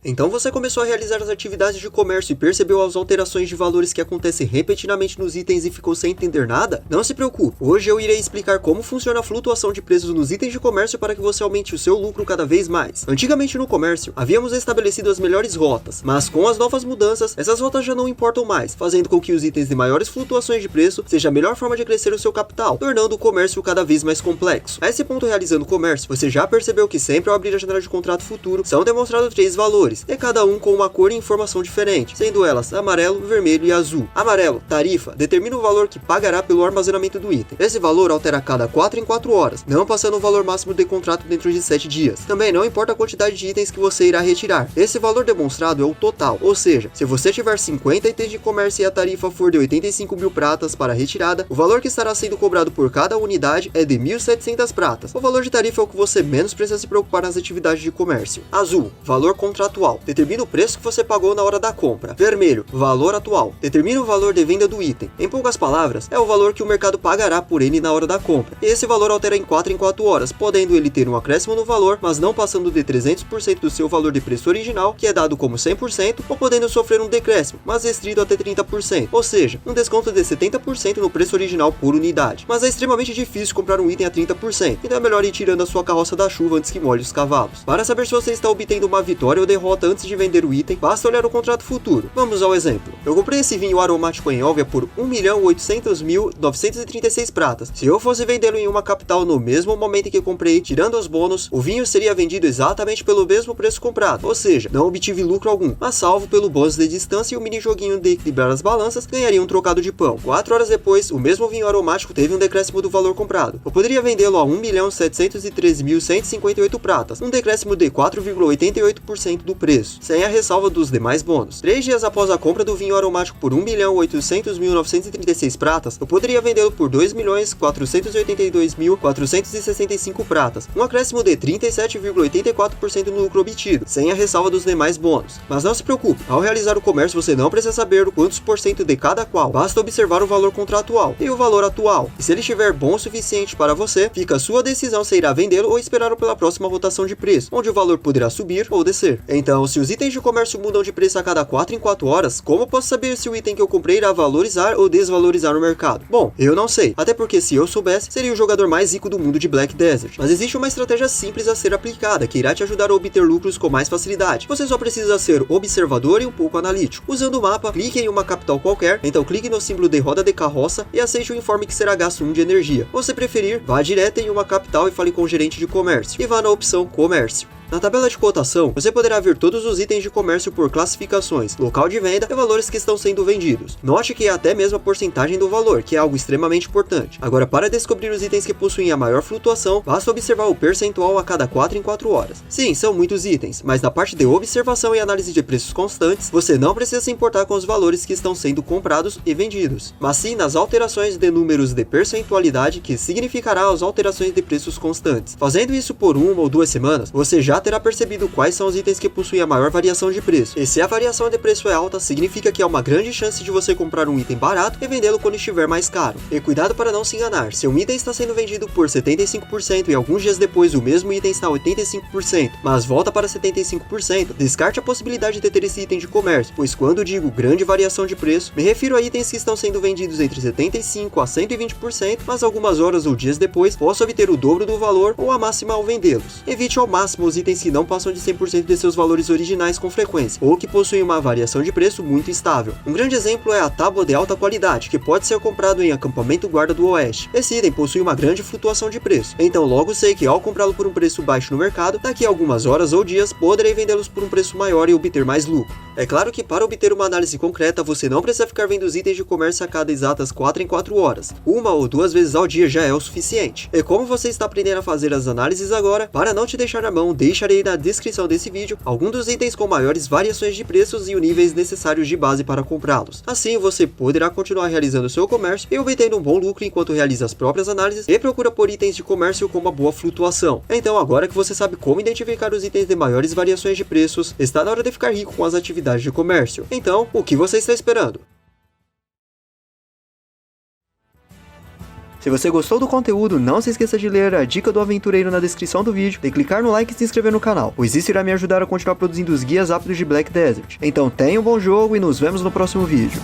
Então você começou a realizar as atividades de comércio e percebeu as alterações de valores que acontecem repetidamente nos itens e ficou sem entender nada? Não se preocupe, hoje eu irei explicar como funciona a flutuação de preços nos itens de comércio para que você aumente o seu lucro cada vez mais. Antigamente no comércio, havíamos estabelecido as melhores rotas, mas com as novas mudanças, essas rotas já não importam mais, fazendo com que os itens de maiores flutuações de preço seja a melhor forma de crescer o seu capital, tornando o comércio cada vez mais complexo. A esse ponto, realizando o comércio, você já percebeu que sempre ao abrir a janela de contrato futuro, são demonstrados 3 valores, e cada um com uma cor e informação diferente, sendo elas amarelo, vermelho e azul. Amarelo, tarifa, determina o valor que pagará pelo armazenamento do item. Esse valor altera a cada 4 em 4 horas, não passando o valor máximo de contrato dentro de 7 dias. Também não importa a quantidade de itens que você irá retirar. Esse valor demonstrado é o total, ou seja, se você tiver 50 itens de comércio e a tarifa for de 85 mil pratas para retirada, o valor que estará sendo cobrado por cada unidade é de 1.700 pratas. O valor de tarifa é o que você menos precisa se preocupar nas atividades de comércio. Azul, valor contratual, determina o preço que você pagou na hora da compra. Vermelho, valor atual, determina o valor de venda do item. Em poucas palavras, é o valor que o mercado pagará por ele na hora da compra. E esse valor altera em 4 horas, podendo ele ter um acréscimo no valor, mas não passando de 300% do seu valor de preço original, que é dado como 100%, ou podendo sofrer um decréscimo, mas restrito até 30%, ou seja, um desconto de 70% no preço original por unidade. Mas é extremamente difícil comprar um item a 30%, então é melhor ir tirando a sua carroça da chuva antes que molhe os cavalos. Para saber se você está obtendo uma vitória ou derrota antes de vender o item, basta olhar o contrato futuro. Vamos ao exemplo. Eu comprei esse vinho aromático em Olvia por 1.800.936 pratas. Se eu fosse vendê-lo em uma capital no mesmo momento em que comprei, tirando os bônus, o vinho seria vendido exatamente pelo mesmo preço comprado, ou seja, não obtive lucro algum, mas salvo pelo bônus de distância e o mini joguinho de equilibrar as balanças, ganharia um trocado de pão. 4 horas depois, o mesmo vinho aromático teve um decréscimo do valor comprado. Eu poderia vendê-lo a 1.713.158 pratas, um decréscimo de 4,88% do preço, sem a ressalva dos demais bônus. 3 dias após a compra do vinho aromático por 1.800.936 pratas, eu poderia vendê-lo por 2.482.465 pratas, um acréscimo de 37,84% no lucro obtido, sem a ressalva dos demais bônus. Mas não se preocupe, ao realizar o comércio você não precisa saber quantos por cento de cada qual, basta observar o valor contratual e o valor atual, e se ele estiver bom o suficiente para você, fica a sua decisão se irá vendê-lo ou esperar pela próxima rotação de preço, onde o valor poderá subir ou descer. Então, se os itens de comércio mudam de preço a cada 4 em 4 horas, como posso saber se o item que eu comprei irá valorizar ou desvalorizar no mercado? Bom, eu não sei, até porque se eu soubesse, seria o jogador mais rico do mundo de Black Desert. Mas existe uma estratégia simples a ser aplicada, que irá te ajudar a obter lucros com mais facilidade. Você só precisa ser observador e um pouco analítico. Usando o mapa, clique em uma capital qualquer, então clique no símbolo de roda de carroça e aceite o informe que será gasto 1 de energia. Ou se preferir, vá direto em uma capital e fale com o gerente de comércio, e vá na opção comércio. Na tabela de cotação, você poderá ver todos os itens de comércio por classificações, local de venda e valores que estão sendo vendidos. Note que é até mesmo a porcentagem do valor, que é algo extremamente importante. Agora, para descobrir os itens que possuem a maior flutuação, basta observar o percentual a cada 4 em 4 horas. Sim, são muitos itens, mas na parte de observação e análise de preços constantes, você não precisa se importar com os valores que estão sendo comprados e vendidos, mas sim nas alterações de números de percentualidade, que significará as alterações de preços constantes. Fazendo isso por 1 ou 2 semanas, você já terá percebido quais são os itens que possuem a maior variação de preço. E se a variação de preço é alta, significa que há uma grande chance de você comprar um item barato e vendê-lo quando estiver mais caro. E cuidado para não se enganar, se um item está sendo vendido por 75% e alguns dias depois o mesmo item está a 85%, mas volta para 75%, descarte a possibilidade de ter esse item de comércio, pois quando digo grande variação de preço, me refiro a itens que estão sendo vendidos entre 75% a 120%, mas algumas horas ou dias depois posso obter o dobro do valor ou a máxima ao vendê-los. Evite ao máximo os itens que não passam de 100% de seus valores originais com frequência, ou que possuem uma variação de preço muito estável. Um grande exemplo é a tábua de alta qualidade, que pode ser comprado em acampamento guarda do oeste. Esse item possui uma grande flutuação de preço, então logo sei que ao comprá-lo por um preço baixo no mercado, daqui a algumas horas ou dias poderei vendê-los por um preço maior e obter mais lucro. É claro que para obter uma análise concreta, você não precisa ficar vendo os itens de comércio a cada exatas 4 em 4 horas. 1 ou 2 vezes ao dia já é o suficiente. E como você está aprendendo a fazer as análises agora, para não te deixar na mão, deixarei na descrição desse vídeo alguns dos itens com maiores variações de preços e os níveis necessários de base para comprá-los. Assim você poderá continuar realizando seu comércio e obtendo um bom lucro enquanto realiza as próprias análises e procura por itens de comércio com uma boa flutuação. Então agora que você sabe como identificar os itens de maiores variações de preços, está na hora de ficar rico com as atividades de comércio. Então, o que você está esperando? Se você gostou do conteúdo, não se esqueça de ler a dica do aventureiro na descrição do vídeo, de clicar no like e se inscrever no canal, pois isso irá me ajudar a continuar produzindo os guias rápidos de Black Desert. Então tenha um bom jogo e nos vemos no próximo vídeo.